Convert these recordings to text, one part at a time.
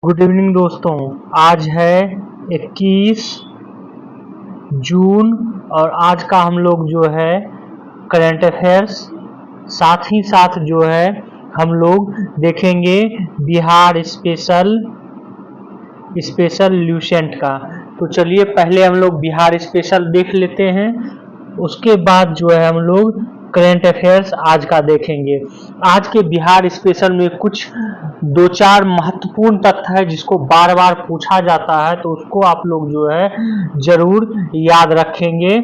Good evening दोस्तों। आज है 21 जून और आज का हम लोग जो है करंट अफेयर्स साथ ही साथ जो है हम लोग देखेंगे बिहार स्पेशल ल्यूसेंट का। तो चलिए पहले हम लोग बिहार स्पेशल देख लेते हैं, उसके बाद जो है हम लोग करंट अफेयर्स आज का देखेंगे। आज के बिहार स्पेशल में कुछ दो चार महत्वपूर्ण तथ्य है जिसको बार बार पूछा जाता है, तो उसको आप लोग जो है जरूर याद रखेंगे।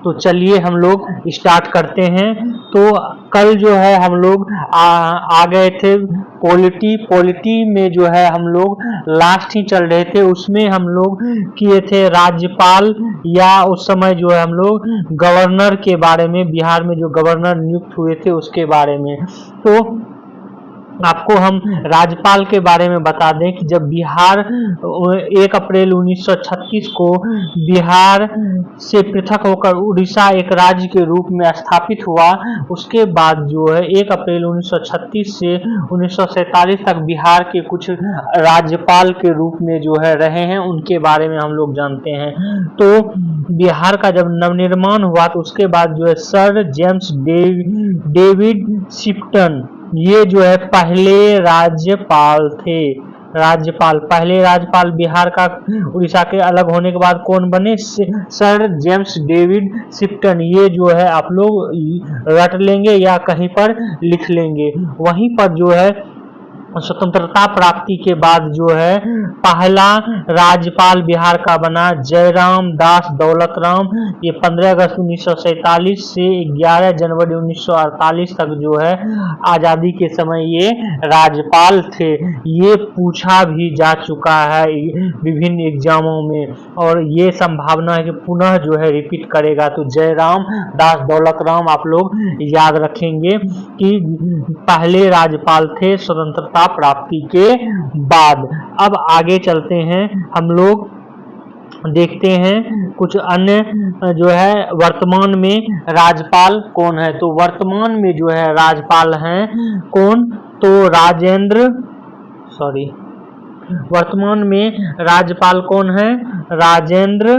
तो चलिए हम लोग स्टार्ट करते हैं। तो कल जो है हम लोग आ गए थे पॉलिटी में जो है हम लोग लास्ट ही चल रहे थे, उसमें हम लोग किए थे राज्यपाल या उस समय जो है हम लोग गवर्नर के बारे में, बिहार में जो गवर्नर नियुक्त हुए थे उसके बारे में। तो आपको हम राज्यपाल के बारे में बता दें कि जब बिहार 1 अप्रैल 1936 को बिहार से पृथक होकर उड़ीसा एक राज्य के रूप में स्थापित हुआ, उसके बाद जो है 1 अप्रैल 1936 से 1947 तक बिहार के कुछ राज्यपाल के रूप में जो है रहे हैं, उनके बारे में हम लोग जानते हैं। तो बिहार का जब नवनिर्माण हुआ तो उसके बाद जो है सर जेम्स डेविड शिफ्टन, ये जो है पहले राज्यपाल थे। पहले राज्यपाल बिहार का उड़ीसा के अलग होने के बाद कौन बने? Sir James David Shifton. ये जो है आप लोग रट लेंगे या कहीं पर लिख लेंगे। वहीं पर जो है स्वतंत्रता प्राप्ति के बाद जो है पहला राज्यपाल बिहार का बना जयराम दास दौलतराम। ये 15 अगस्त 1947 से 11 जनवरी 1948 तक जो है आजादी के समय ये राज्यपाल थे। ये पूछा भी जा चुका है विभिन्न एग्जामों में और ये संभावना है कि पुनः जो है रिपीट करेगा। तो जयराम दास दौलतराम आप लोग याद रखेंगे कि पहले राज्यपाल थे स्वतंत्रता प्राप्ति के बाद। अब आगे चलते हैं, हम लोग देखते हैं कुछ अन्य जो है वर्तमान में राज्यपाल कौन है। तो वर्तमान में जो है राज्यपाल हैं कौन? तो वर्तमान में राज्यपाल कौन है? राजेंद्र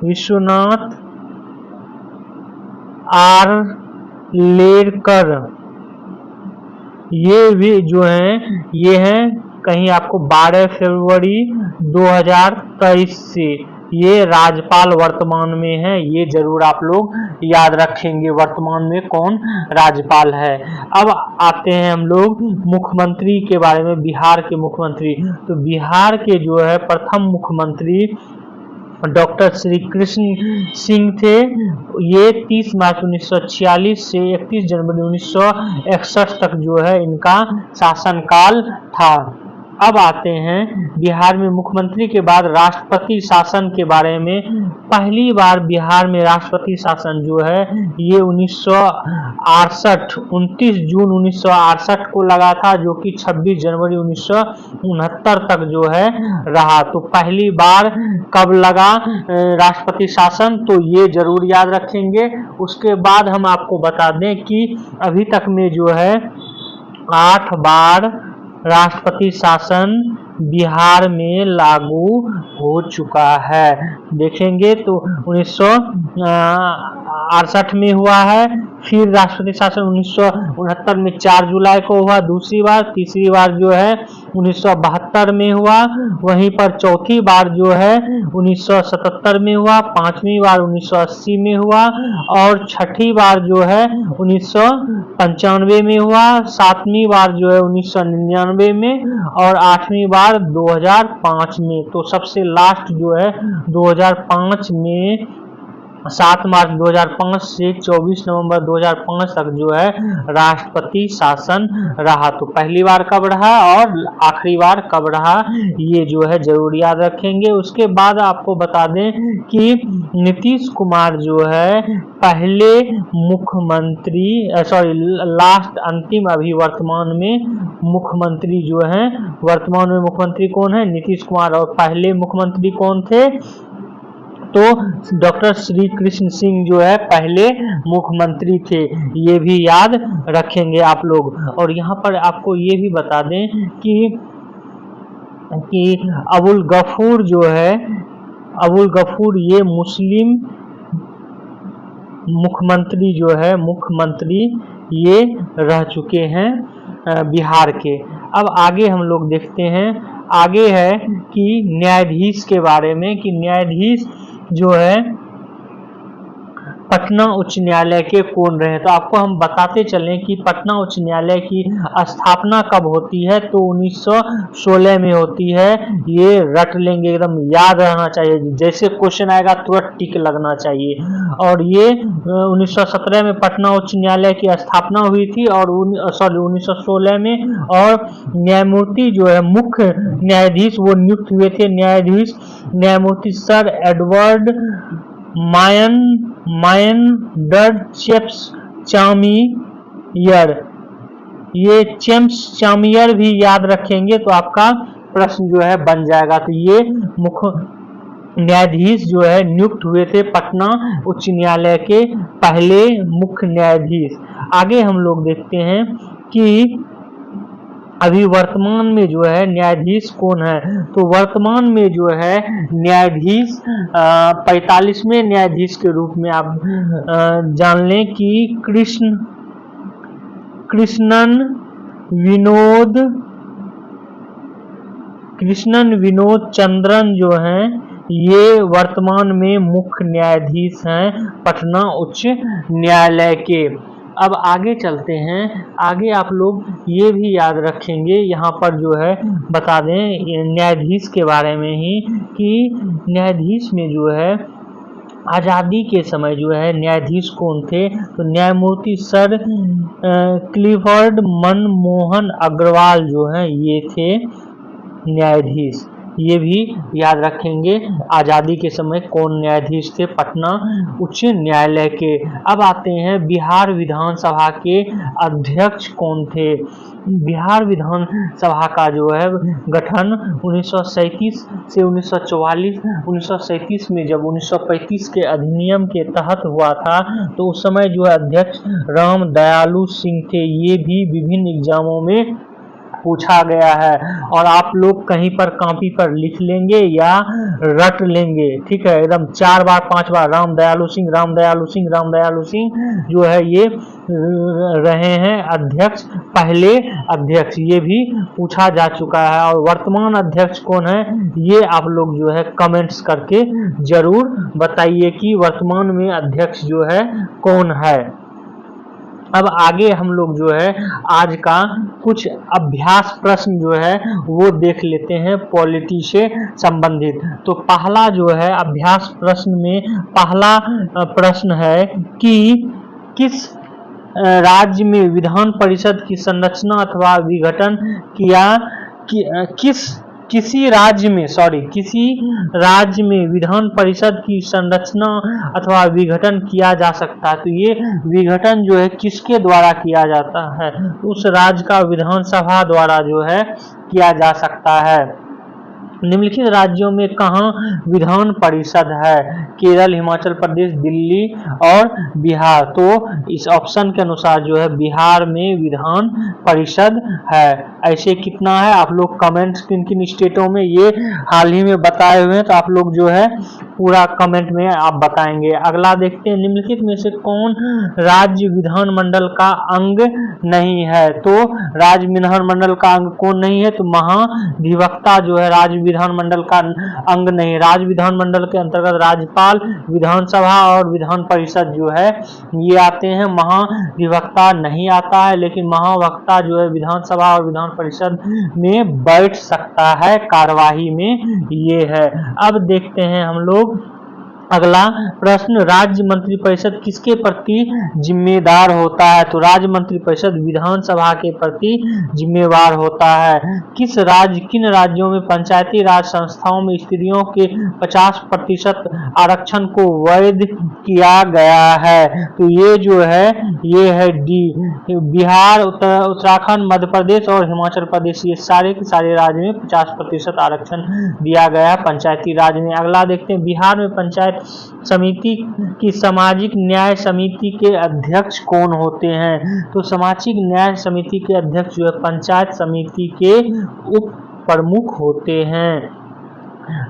विश्वनाथ आर्लेकर। ये भी जो हैं ये हैं कहीं आपको 12 फरवरी 2023 से ये राज्यपाल वर्तमान में है। ये जरूर आप लोग याद रखेंगे वर्तमान में कौन राज्यपाल है। अब आते हैं हम लोग मुख्यमंत्री के बारे में, बिहार के मुख्यमंत्री। तो बिहार के जो है प्रथम मुख्यमंत्री डॉक्टर श्री कृष्ण सिंह थे। ये 30 मार्च 1946 से 31 जनवरी 1961 तक जो है इनका शासनकाल था। अब आते हैं बिहार में मुख्यमंत्री के बाद राष्ट्रपति शासन के बारे में। पहली बार बिहार में राष्ट्रपति शासन जो है ये 29 जून 1968 को लगा था, जो कि 26 जनवरी 1969 तक जो है रहा। तो पहली बार कब लगा राष्ट्रपति शासन, तो ये जरूर याद रखेंगे। उसके बाद हम आपको बता दें कि अभी तक में जो है 8 बार राष्ट्रपति शासन बिहार में लागू हो चुका है। देखेंगे तो 1968 में हुआ है, फिर राष्ट्रपति शासन 1969 में 4 जुलाई को हुआ दूसरी बार, तीसरी बार जो है 1972 में हुआ, वहीं पर चौथी बार जो है 1977 में हुआ, पांचवी बार 1980 में हुआ और छठी बार जो है 1995 में हुआ, सातवीं बार जो है 1999 में और आठवीं बार 2005 में। तो सबसे लास्ट जो है 2005 में 7 मार्च 2005 से 24 नवंबर 2005 तक जो है राष्ट्रपति शासन रहा। तो पहली बार कब रहा और आखिरी बार कब रहा, ये जो है जरूर याद रखेंगे। उसके बाद आपको बता दें कि नीतीश कुमार जो है पहले मुख्यमंत्री लास्ट अंतिम अभी वर्तमान में मुख्यमंत्री जो है, वर्तमान में मुख्यमंत्री कौन है? नीतीश कुमार। और पहले मुख्यमंत्री कौन थे? तो डॉक्टर श्री कृष्ण सिंह जो है पहले मुख्यमंत्री थे, ये भी याद रखेंगे आप लोग। और यहाँ पर आपको ये भी बता दें कि अबुल गफूर जो है, अबुल गफूर ये मुस्लिम मुख्यमंत्री जो है, मुख्यमंत्री ये रह चुके हैं बिहार के। अब आगे हम लोग देखते हैं, आगे है कि न्यायाधीश के बारे में, कि न्यायाधीश जो है पटना उच्च न्यायालय के कौन रहे। तो आपको हम बताते चलें कि पटना उच्च न्यायालय की स्थापना कब होती है, तो 1916 में होती है। ये रट लेंगे, एकदम याद रहना चाहिए, जैसे क्वेश्चन आएगा तुरंत टिक लगना चाहिए। और ये 1917 में पटना उच्च न्यायालय की स्थापना हुई थी, और 1916 में। और न्यायमूर्ति जो है, मुख्य न्यायाधीश वो नियुक्त हुए थे न्यायमूर्ति सर एडवर्ड मायनडरचेम्स्चामियर। ये चेम्स्चामियर भी याद रखेंगे तो आपका प्रश्न जो है बन जाएगा। तो ये मुख्य न्यायाधीश जो है नियुक्त हुए थे पटना उच्च न्यायालय के पहले मुख्य न्यायाधीश। आगे हम लोग देखते हैं कि अभी वर्तमान में जो है न्यायाधीश कौन है। तो वर्तमान में जो है न्यायाधीश 45वें न्यायाधीश के रूप में आप जान लें कि कृष्णन विनोद चंद्रन जो हैं, ये वर्तमान में मुख्य न्यायाधीश हैं पटना उच्च न्यायालय के। अब आगे चलते हैं, आगे आप लोग ये भी याद रखेंगे, यहाँ पर जो है बता दें न्यायाधीश के बारे में ही, कि न्यायाधीश में जो है आज़ादी के समय जो है न्यायाधीश कौन थे। तो न्यायमूर्ति सर क्लिफर्ड मनमोहन अग्रवाल जो हैं ये थे न्यायाधीश। ये भी याद रखेंगे आज़ादी के समय कौन न्यायाधीश थे पटना उच्च न्यायालय के। अब आते हैं बिहार विधानसभा के अध्यक्ष कौन थे। बिहार विधानसभा का जो है गठन 1937 से 1944, 1937 में जब 1935 के अधिनियम के तहत हुआ था, तो उस समय जो है अध्यक्ष राम दयालु सिंह थे। ये भी विभिन्न एग्जामों में पूछा गया है, और आप लोग कहीं पर कॉपी पर लिख लेंगे या रट लेंगे, ठीक है। एकदम 4 बार 5 बार राम दयालु सिंह, राम दयालु सिंह, राम दयालु सिंह जो है ये रहे हैं अध्यक्ष, पहले अध्यक्ष। ये भी पूछा जा चुका है। और वर्तमान अध्यक्ष कौन है, ये आप लोग जो है कमेंट्स करके जरूर बताइए कि वर्तमान में अध्यक्ष जो है कौन है। अब आगे हम लोग जो है आज का कुछ अभ्यास प्रश्न जो है वो देख लेते हैं पॉलिटी से संबंधित। तो पहला जो है अभ्यास प्रश्न में पहला प्रश्न है कि किस राज्य में विधान परिषद की संरचना अथवा विघटन किसी राज्य में विधान परिषद की संरचना अथवा विघटन किया जा सकता है। तो ये विघटन जो है किसके द्वारा किया जाता है, उस राज्य का विधानसभा द्वारा जो है किया जा सकता है। निम्नलिखित राज्यों में कहाँ विधान परिषद है, केरल, हिमाचल प्रदेश, दिल्ली और बिहार। तो इस ऑप्शन के अनुसार जो है बिहार में विधान परिषद है। ऐसे कितना है आप लोग कमेंट्स किन किन स्टेटों में ये हाल ही में बताए हुए हैं, तो आप लोग जो है पूरा कमेंट में आप बताएंगे। अगला देखते हैं, निम्नलिखित में से कौन राज्य विधानमंडल का अंग नहीं है। तो राज्य विधानमंडल का अंग कौन नहीं है, तो महाधिवक्ता जो है राज्य विधानमंडल का अंग नहीं। राज्य विधानमंडल के अंतर्गत राज्यपाल, विधानसभा और विधान परिषद जो है ये आते हैं। महाधिवक्ता नहीं आता है, लेकिन महावक्ता जो है विधानसभा और विधान परिषद में बैठ सकता है, कार्यवाही में ये है। अब देखते हैं हम लोग अगला प्रश्न, राज्य मंत्रिपरिषद किसके प्रति जिम्मेदार होता है। तो राज्य मंत्रिपरिषद विधानसभा के प्रति जिम्मेवार होता है। किन राज्यों में पंचायती राज संस्थाओं में स्त्रियों के 50% आरक्षण को वैध किया गया है। तो ये है डी, बिहार, उत्तराखंड, मध्य प्रदेश और हिमाचल प्रदेश। ये सारे के सारे राज्य में 50% आरक्षण दिया गया है पंचायती राज में। अगला देखते हैं, बिहार में पंचायती समिति की सामाजिक न्याय समिति के अध्यक्ष कौन होते हैं? तो सामाजिक न्याय समिति के अध्यक्ष जो है पंचायत समिति के उप प्रमुख होते हैं।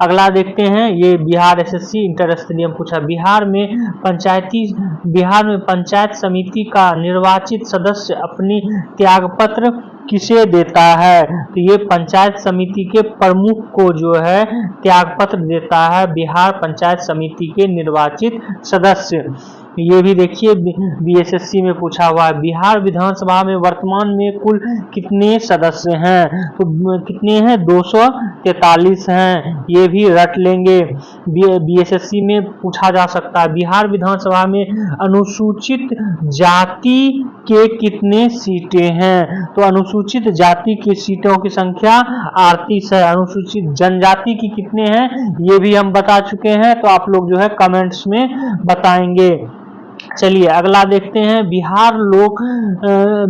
अगला देखते हैं, ये बिहार एसएससी इंटर स्टेडियम पूछा। बिहार में पंचायत समिति का निर्वाचित सदस्य अपनी त्यागपत्र किसे देता है? तो ये पंचायत समिति के प्रमुख को जो है त्यागपत्र देता है बिहार पंचायत समिति के निर्वाचित सदस्य। ये भी देखिए बीएसएससी में पूछा हुआ है। बिहार विधानसभा में वर्तमान में कुल कितने सदस्य हैं? तो कितने हैं? 243 हैं। ये भी रट लेंगे, बीएसएससी में पूछा जा सकता है। बिहार विधानसभा में अनुसूचित जाति के कितने सीटें हैं? तो अनुसूचित जाति की सीटों की संख्या 38 है। अनुसूचित जनजाति की कितने हैं ये भी हम बता चुके हैं, तो आप लोग जो है कमेंट्स में बताएंगे। चलिए अगला देखते हैं,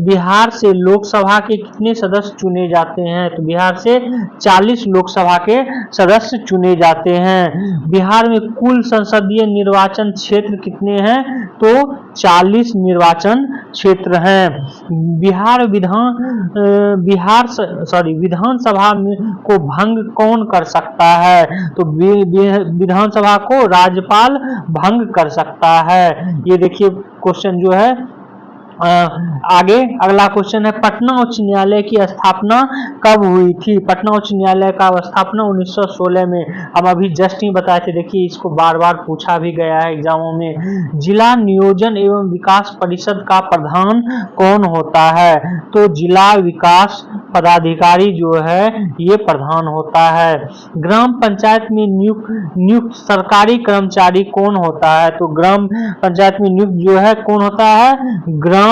बिहार से लोकसभा के कितने सदस्य चुने जाते हैं? तो बिहार से 40 लोकसभा के सदस्य चुने जाते हैं। बिहार में कुल संसदीय निर्वाचन क्षेत्र कितने हैं? तो 40 निर्वाचन क्षेत्र हैं। विधानसभा को भंग कौन कर सकता है? तो विधानसभा को राज्यपाल भंग कर सकता है। ये देखिए क्वेश्चन जो है आगे अगला क्वेश्चन है, पटना उच्च न्यायालय की स्थापना कब हुई थी? पटना उच्च न्यायालय का स्थापना 1916 में। हम अभी जस्ट ही बताए थे, देखिए इसको बार बार पूछा भी गया है एग्जामों में। जिला नियोजन एवं विकास परिषद का प्रधान कौन होता है? तो जिला विकास पदाधिकारी जो है ये प्रधान होता है। ग्राम पंचायत में नियुक्त सरकारी कर्मचारी कौन होता है? तो ग्राम पंचायत में नियुक्त जो है कौन होता है? ग्राम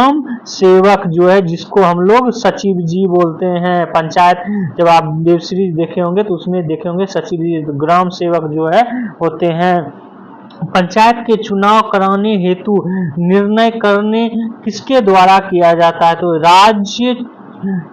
सेवक जो है, जिसको हम लोग सचिव जी बोलते हैं। पंचायत जब आप वेब सीरीज देखे होंगे तो उसमें देखे होंगे सचिव जी, ग्राम सेवक जो है होते हैं। पंचायत के चुनाव कराने हेतु निर्णय करने किसके द्वारा किया जाता है? तो राज्य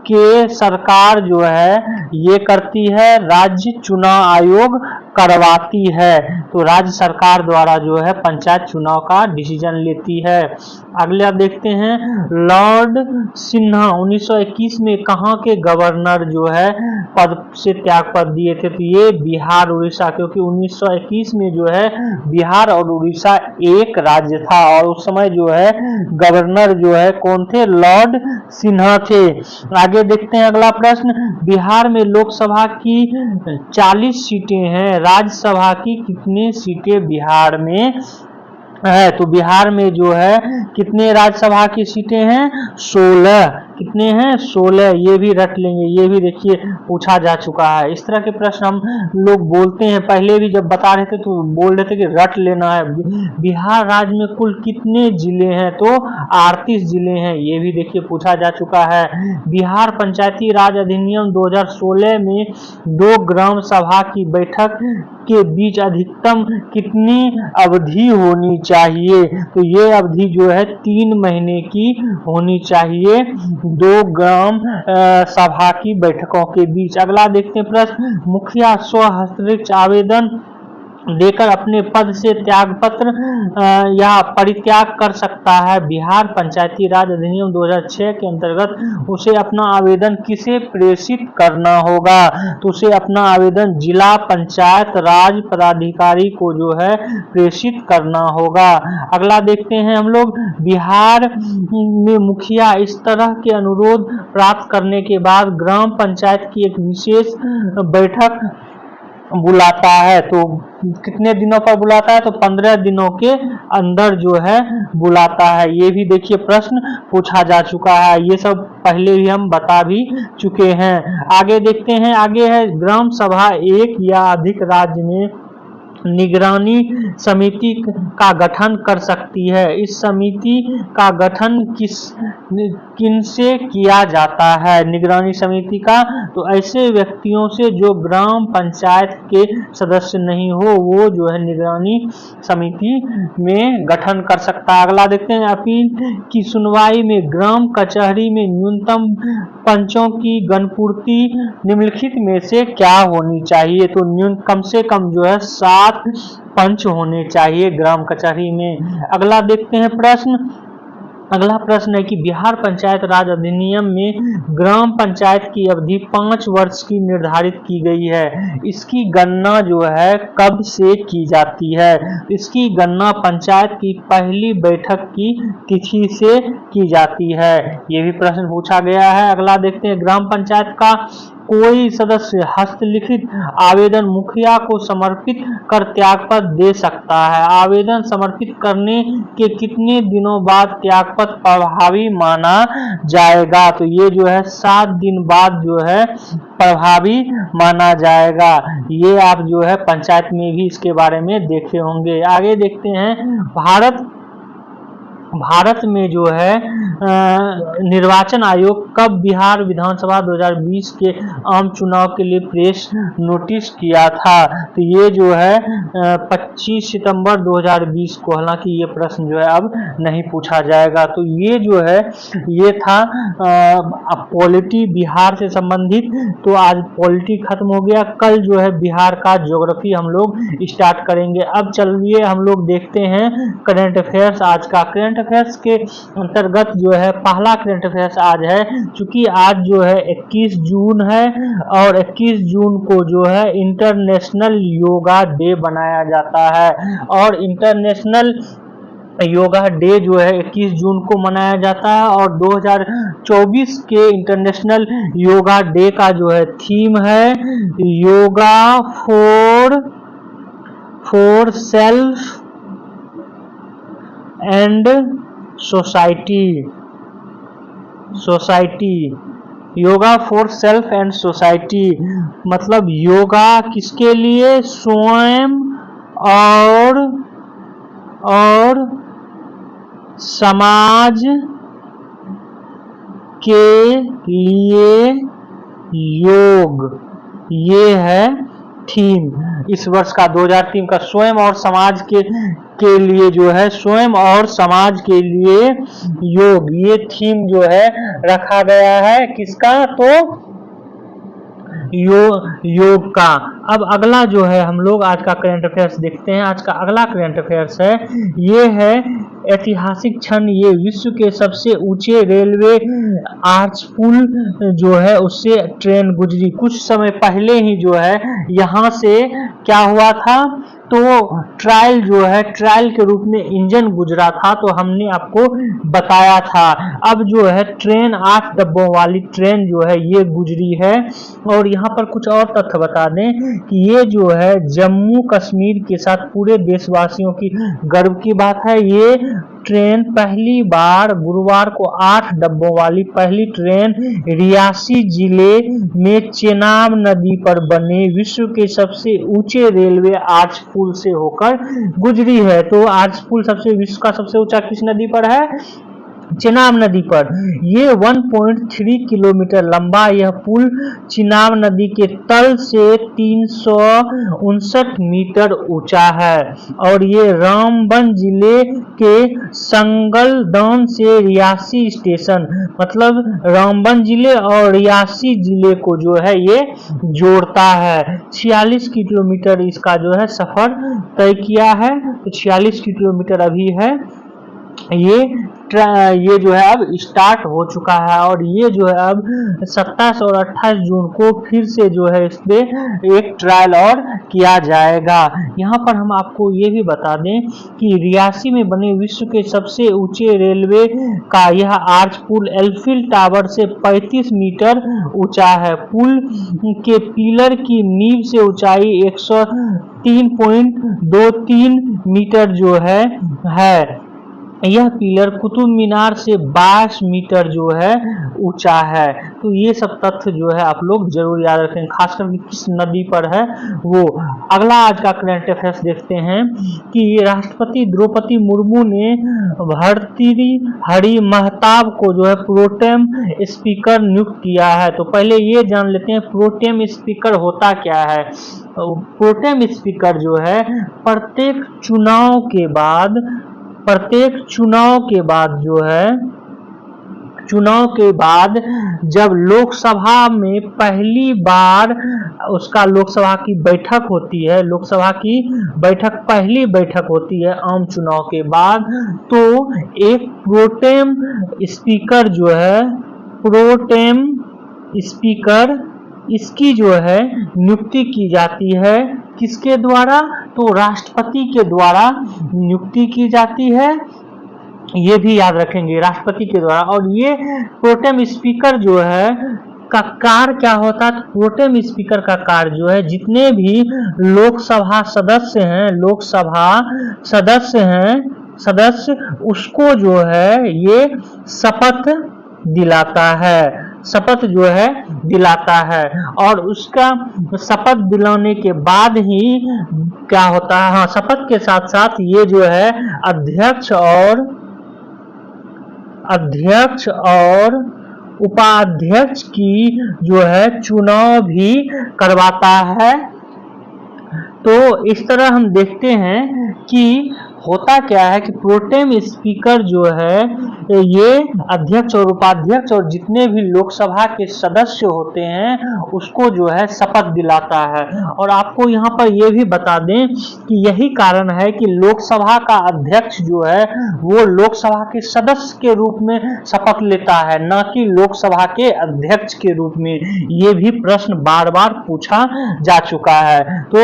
के सरकार जो है ये करती है, राज्य चुनाव आयोग करवाती है। तो राज्य सरकार द्वारा जो है पंचायत चुनाव का डिसीजन लेती है। अगले आप देखते हैं, लॉर्ड सिन्हा 1921 में कहाँ के गवर्नर जो है पद से त्यागपत्र दिए थे? तो ये बिहार उड़ीसा, क्योंकि 1921 में जो है बिहार और उड़ीसा एक राज्य था और उस समय जो है गवर्नर जो है कौन थे? लॉर्ड सिन्हा थे। आगे देखते हैं अगला प्रश्न, बिहार में लोकसभा की 40 सीटें हैं, राज्यसभा की कितनी सीटें बिहार में है? तो बिहार में जो है कितने राज्यसभा की सीटें हैं? 16। कितने हैं? 16। ये भी रट लेंगे, ये भी देखिए पूछा जा चुका है। इस तरह के प्रश्न हम लोग बोलते हैं, पहले भी जब बता रहे थे तो बोल रहे थे कि रट लेना है। बिहार राज्य में कुल कितने जिले हैं? तो 38 जिले हैं। ये भी देखिए पूछा जा चुका है। बिहार पंचायती राज अधिनियम 2016 में 2 ग्राम सभा की बैठक के बीच अधिकतम कितनी अवधि होनी चाहिए? तो ये अवधि जो है 3 महीने की होनी चाहिए 2 ग्राम सभा की बैठकों के बीच। अगला देखते हैं प्रश्न, मुखिया स्वहस्ताक्षरित आवेदन देकर अपने पद से त्यागपत्र या परित्याग कर सकता है। बिहार पंचायती राज अधिनियम 2006 के अंतर्गत उसे अपना आवेदन किसे प्रेषित करना होगा? तो उसे अपना आवेदन जिला पंचायत राज पदाधिकारी को जो है प्रेषित करना होगा। अगला देखते हैं हम लोग, बिहार में मुखिया इस तरह के अनुरोध प्राप्त करने के बाद ग्राम पंचायत की एक विशेष बैठक बुलाता है। तो कितने दिनों पर बुलाता है? तो 15 दिनों के अंदर जो है बुलाता है। ये भी देखिए प्रश्न पूछा जा चुका है, ये सब पहले ही हम बता भी चुके हैं। आगे देखते हैं, आगे है ग्राम सभा एक या अधिक राज्य में निगरानी समिति का गठन कर सकती है। इस समिति का गठन किनसे किया जाता है? निगरानी समिति का तो ऐसे व्यक्तियों से जो ग्राम पंचायत के सदस्य नहीं हो, वो जो है निगरानी समिति में गठन कर सकता है। अगला देखते हैं, अपील की सुनवाई में ग्राम कचहरी में न्यूनतम पंचों की गणपूर्ति निम्नलिखित में से क्या होनी चाहिए? तो कम से कम जो है 7 साथ पंच होने चाहिए ग्राम कचहरी में। अगला देखते हैं प्रश्न। अगला प्रश्न है कि बिहार पंचायत राज अधिनियम में ग्राम पंचायत की अवधि 5 वर्ष की निर्धारित की गई है। इसकी गणना जो है कब से की जाती है? इसकी गणना पंचायत की पहली बैठक की तिथि से की जाती है। ये भी प्रश्न पूछा गया है। अगला देखते हैं, ग्राम पंचायत का कोई सदस्य हस्तलिखित आवेदन मुखिया को समर्पित कर त्यागपत्र दे सकता है। आवेदन समर्पित करने के कितने दिनों बाद त्यागपत्र प्रभावी माना जाएगा? तो ये जो है 7 दिन बाद जो है प्रभावी माना जाएगा। ये आप जो है पंचायत में भी इसके बारे में देखे होंगे। आगे देखते हैं, भारत में जो है निर्वाचन आयोग कब बिहार विधानसभा 2020 के आम चुनाव के लिए प्रेस नोटिस किया था? तो ये जो है 25 सितंबर 2020 को। हालांकि ये प्रश्न जो है अब नहीं पूछा जाएगा। तो ये जो है ये था पॉलिटी बिहार से संबंधित। तो आज पॉलिटी खत्म हो गया। कल जो है बिहार का ज्योग्राफी हम लोग स्टार्ट करेंगे। अब चलिए हम लोग देखते हैं करंट अफेयर्स। आज का करंट अफेयर्स के अंतर्गत जो है पहला करंट अफेयर्स आज है, क्योंकि आज जो है 21 जून है और 21 जून को जो है इंटरनेशनल योगा डे बनाया जाता है। और इंटरनेशनल योगा डे जो है 21 जून को मनाया जाता है। और 2024 के इंटरनेशनल योगा डे का जो है थीम है yoga for self and society. Yoga for self and society मतलब योगा किसके लिए? स्वयं और समाज के लिए योग। ये है थीम इस वर्ष का 2003 का। स्वयं और समाज के लिए जो है स्वयं और समाज के लिए योग, ये थीम जो है रखा गया है। किसका? तो योग का। अब अगला जो है हम लोग आज का करंट अफेयर्स देखते हैं। आज का अगला करंट अफेयर्स है, ये है ऐतिहासिक क्षण। ये विश्व के सबसे ऊंचे रेलवे आर्च पुल जो है उससे ट्रेन गुजरी। कुछ समय पहले ही जो है यहाँ से क्या हुआ था? तो ट्रायल जो है ट्रायल के रूप में इंजन गुजरा था, तो हमने आपको बताया था। अब जो है ट्रेन 8 डब्बों वाली ट्रेन जो है ये गुजरी है। और यहाँ पर कुछ और तथ्य बता दें कि ये जो है जम्मू कश्मीर के साथ पूरे देशवासियों की गर्व की बात है। ये ट्रेन पहली बार गुरुवार को 8 डब्बों वाली पहली ट्रेन रियासी जिले में चेनाब नदी पर बने विश्व के सबसे ऊंचे रेलवे आर्च पुल से होकर गुजरी है। तो आर्च पुल विश्व का सबसे ऊंचा किस नदी पर है? चेनाब नदी पर। ये 1.3 किलोमीटर लंबा यह पुल चेनाब नदी के तल से 359 मीटर ऊंचा है। और ये रामबन जिले के संगलदान से रियासी स्टेशन मतलब रामबन जिले और रियासी जिले को जो है ये जोड़ता है। 46 किलोमीटर इसका जो है सफर तय किया है। तो 46 किलोमीटर अभी है। ये जो है अब स्टार्ट हो चुका है। और ये जो है अब 27 और 28 जून को फिर से जो है इस पे एक ट्रायल और किया जाएगा। यहाँ पर हम आपको ये भी बता दें कि रियासी में बने विश्व के सबसे ऊंचे रेलवे का यह आर्च पुल एल्फिल टावर से 35 मीटर ऊंचा है। पुल के पिलर की नींव से ऊंचाई 103.23 मीटर जो है। यह पिलर कुतुब मीनार से 22 मीटर जो है ऊंचा है। तो ये सब तथ्य जो है आप लोग जरूर याद रखें, खासकर किस नदी पर है वो। अगला आज का करंट अफेयर्स देखते हैं कि राष्ट्रपति द्रौपदी मुर्मू ने भर्तृहरि महताब को जो है प्रोटेम स्पीकर नियुक्त किया है। तो पहले ये जान लेते हैं प्रोटेम स्पीकर होता क्या है। प्रोटेम स्पीकर जो है प्रत्येक चुनाव के बाद जो है चुनाव के बाद जब लोकसभा में पहली बार उसका लोकसभा की बैठक होती है, लोकसभा की बैठक पहली बैठक होती है आम चुनाव के बाद, तो एक प्रोटेम स्पीकर जो है, प्रोटेम स्पीकर, इसकी जो है नियुक्ति की जाती है। किसके द्वारा? तो राष्ट्रपति के द्वारा नियुक्ति की जाती है, ये भी याद रखेंगे, राष्ट्रपति के द्वारा। और ये प्रोटेम स्पीकर जो है का कार्य क्या होता है? प्रोटेम स्पीकर का कार्य जो है, जितने भी लोकसभा सदस्य हैं, लोकसभा सदस्य उसको जो है ये शपथ दिलाता है, शपथ जो है दिलाता है। और उसका शपथ दिलाने के बाद ही क्या होता है, हाँ, शपथ के साथ साथ ये जो है अध्यक्ष और उपाध्यक्ष की जो है चुनाव भी करवाता है। तो इस तरह हम देखते हैं कि होता क्या है कि प्रोटेम स्पीकर जो है ये अध्यक्ष और उपाध्यक्ष और जितने भी लोकसभा के सदस्य होते हैं उसको जो है शपथ दिलाता है। और आपको यहाँ पर ये भी बता दें कि यही कारण है कि लोकसभा का अध्यक्ष जो है वो लोकसभा के सदस्य के रूप में शपथ लेता है, न कि लोकसभा के अध्यक्ष के रूप में। ये भी प्रश्न बार बार पूछा जा चुका है। तो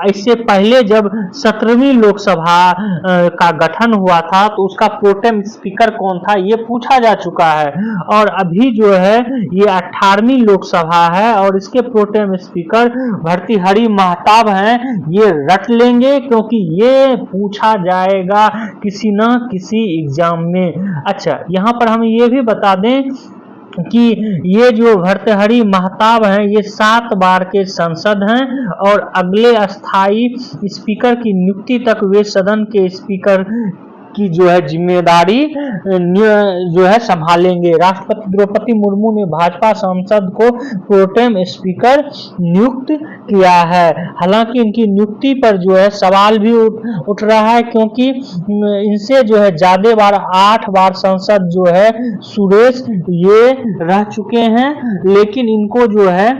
इससे पहले जब 17वीं लोकसभा का गठन हुआ था तो उसका प्रोटेम स्पीकर कौन था ये पूछा जा चुका है। और अभी जो है ये 18वीं लोकसभा है और इसके प्रोटेम स्पीकर भर्तृहरि महताब हैं। ये रट लेंगे क्योंकि ये पूछा जाएगा किसी न किसी एग्जाम में। अच्छा, यहाँ पर हम ये भी बता दें कि ये जो भर्तृहरि महताब हैं ये 7 बार के सांसद हैं और अगले अस्थाई स्पीकर की नियुक्ति तक वे सदन के स्पीकर की जो है जिम्मेदारी जो है संभालेंगे। राष्ट्रपति द्रौपदी मुर्मू ने भाजपा सांसद को प्रोटेम स्पीकर नियुक्त किया है। हालांकि इनकी नियुक्ति पर जो है सवाल भी उठ रहा है क्योंकि इनसे जो है ज्यादा बार 8 बार सांसद जो है सुरेश ये रह चुके हैं, लेकिन इनको जो है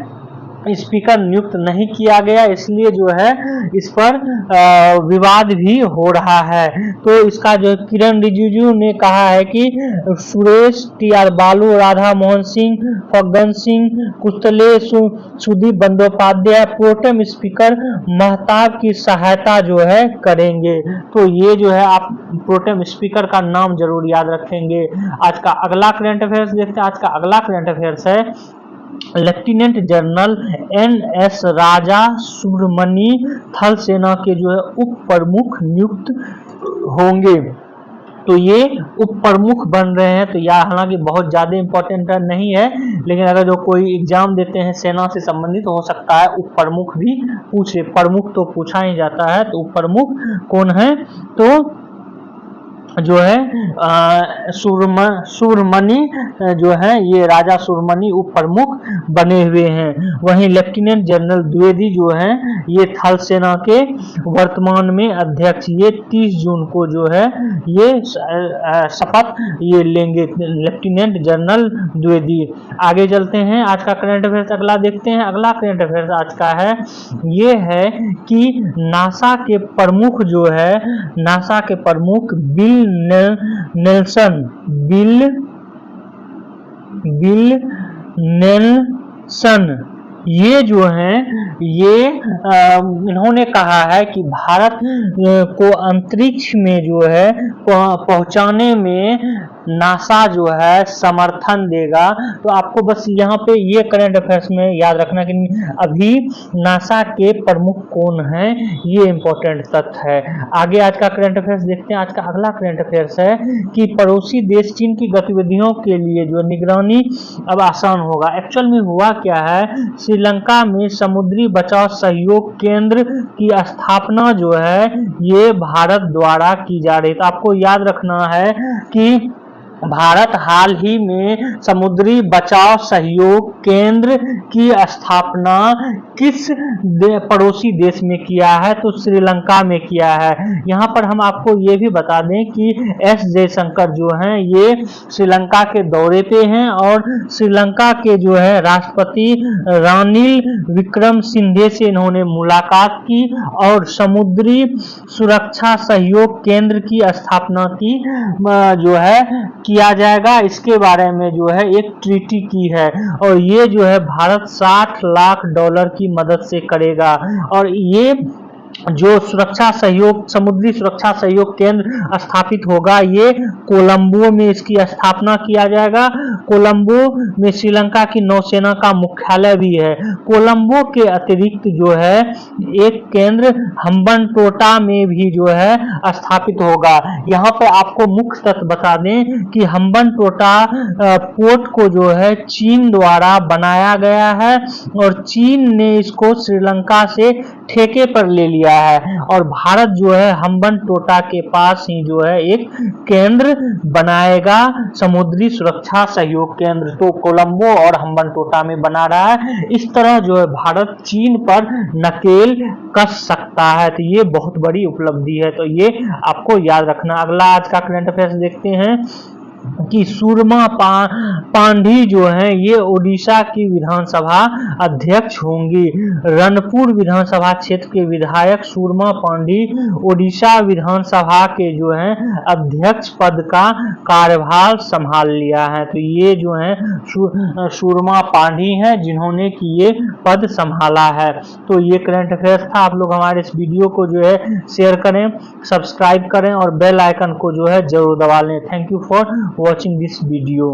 स्पीकर नियुक्त नहीं किया गया, इसलिए जो है इस पर विवाद भी हो रहा है। तो इसका जो किरण रिजिजू ने कहा है कि सुरेश, टी.आर. बालू, राधा मोहन सिंह, फग्गन सिंह कुतले, सुदीप बंदोपाध्याय प्रोटेम स्पीकर महताब की सहायता जो है करेंगे। तो ये जो है आप प्रोटेम स्पीकर का नाम जरूर याद रखेंगे। आज का अगला करंट अफेयर्स देखते हैं। आज का अगला करंट अफेयर्स है लेफ्टिनेंट जनरल NS राजा सुब्रमण्यम थल सेना के जो है उप प्रमुख नियुक्त होंगे। तो ये उप प्रमुख बन रहे हैं। तो यह हालांकि बहुत ज़्यादा इम्पोर्टेंट नहीं है, लेकिन अगर जो कोई एग्जाम देते हैं सेना से संबंधित हो सकता है उप प्रमुख भी पूछे। प्रमुख तो पूछा ही जाता है, तो उप प्रमुख कौन है? तो जो है सुब्रमणि जो है ये राजा सुब्रमणि उप प्रमुख बने हुए हैं। वहीं लेफ्टिनेंट जनरल द्विवेदी जो हैं ये थल सेना के वर्तमान में अध्यक्ष, ये 30 जून को जो है ये शपथ ये लेंगे, लेफ्टिनेंट जनरल द्विवेदी। आगे चलते हैं, आज का करंट अफेयर्स अगला देखते हैं। अगला करंट अफेयर्स आज का है ये है कि नासा के प्रमुख जो है, नासा के प्रमुख बिल नेल्सन ये जो हैं ये इन्होंने कहा है कि भारत को अंतरिक्ष में जो है पहुंचाने में नासा जो है समर्थन देगा। तो आपको बस यहाँ पे ये करंट अफेयर्स में याद रखना कि अभी नासा के प्रमुख कौन हैं, ये इंपॉर्टेंट तथ्य है। आगे आज का करंट अफेयर्स देखते हैं। आज का अगला करंट अफेयर्स है कि पड़ोसी देश चीन की गतिविधियों के लिए जो निगरानी अब आसान होगा। एक्चुअल में हुआ क्या है, श्रीलंका में समुद्री बचाव सहयोग केंद्र की स्थापना जो है ये भारत द्वारा की जा रही है। तो आपको याद रखना है कि भारत हाल ही में समुद्री बचाव सहयोग केंद्र की स्थापना किस पड़ोसी देश में किया है? तो श्रीलंका में किया है। यहाँ पर हम आपको ये भी बता दें कि एस जयशंकर जो हैं ये श्रीलंका के दौरे पे हैं और श्रीलंका के जो है राष्ट्रपति रानिल विक्रमसिंघे से इन्होंने मुलाकात की और समुद्री सुरक्षा सहयोग केंद्र की स्थापना की जो है किया जाएगा। इसके बारे में जो है एक ट्रीटी की है और ये जो है भारत 60 लाख डॉलर की मदद से करेगा और ये जो सुरक्षा सहयोग समुद्री सुरक्षा सहयोग केंद्र स्थापित होगा ये कोलंबो में इसकी स्थापना किया जाएगा। कोलंबो में श्रीलंका की नौसेना का मुख्यालय भी है। कोलंबो के अतिरिक्त जो है एक केंद्र हम्बनटोटा में भी जो है स्थापित होगा। यहाँ पर आपको मुख्य तथ्य बता दें कि हम्बनटोटा पोर्ट को जो है चीन द्वारा बनाया गया है और चीन ने इसको श्रीलंका से ठेके पर ले लिया है और भारत जो है हम्बनटोटा के पास ही जो है एक केंद्र बनाएगा, समुद्री सुरक्षा सहयोग केंद्र। तो कोलंबो और हम्बनटोटा में बना रहा है। इस तरह जो है भारत चीन पर नकेल कस सकता है। तो ये बहुत बड़ी उपलब्धि है, तो ये आपको याद रखना। अगला आज का करंट अफेयर्स देखते हैं कि सूरमा पांडी जो है ये ओडिशा की विधानसभा अध्यक्ष होंगी। रनपुर विधानसभा क्षेत्र के विधायक सूरमा पांडी ओडिशा विधानसभा के जो है अध्यक्ष पद का कार्यभार संभाल लिया है। तो ये जो है सूरमा पांडी हैं जिन्होंने कि ये पद संभाला है। तो ये करंट अफेयर्स था। आप लोग हमारे इस वीडियो को जो है शेयर करें, सब्सक्राइब करें और बेल आइकन को जो है जरूर दबा लें। Thank you for watching this video।